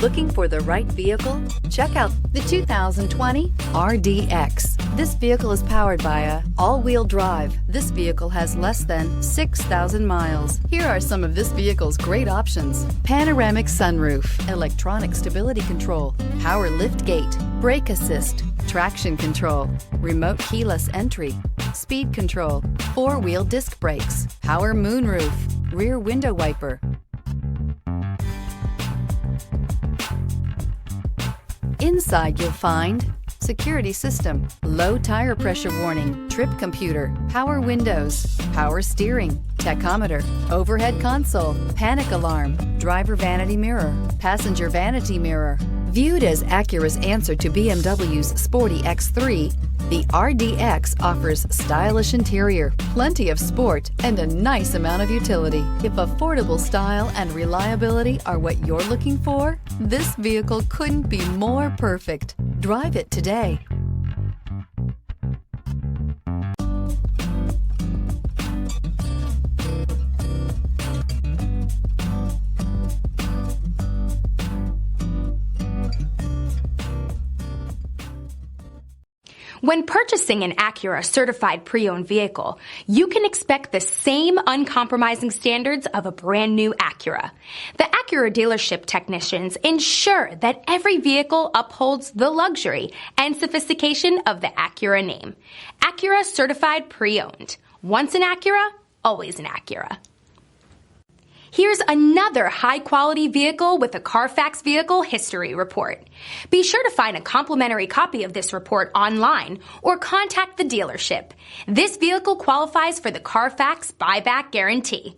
Looking for the right vehicle? Check out the 2020 RDX. This vehicle is powered by a all-wheel drive. This vehicle has less than 6,000 miles. Here are some of this vehicle's great options: panoramic sunroof, electronic stability control, power lift gate, brake assist, traction control, remote keyless entry, speed control, four-wheel disc brakes, power moonroof, rear window wiper. Inside you'll find security system, low tire pressure warning, trip computer, power windows, power steering, tachometer, overhead console, panic alarm, driver vanity mirror, passenger vanity mirror. Viewed as Acura's answer to BMW's sporty X3, the RDX offers stylish interior, plenty of sport, and a nice amount of utility. If affordable style and reliability are what you're looking for, this vehicle couldn't be more perfect. Drive it today. When purchasing an Acura certified pre-owned vehicle, you can expect the same uncompromising standards of a brand new Acura. The Acura dealership technicians ensure that every vehicle upholds the luxury and sophistication of the Acura name. Acura certified pre-owned. Once an Acura, always an Acura. Here's another high-quality vehicle with a Carfax Vehicle History Report. Be sure to find a complimentary copy of this report online or contact the dealership. This vehicle qualifies for the Carfax Buyback Guarantee.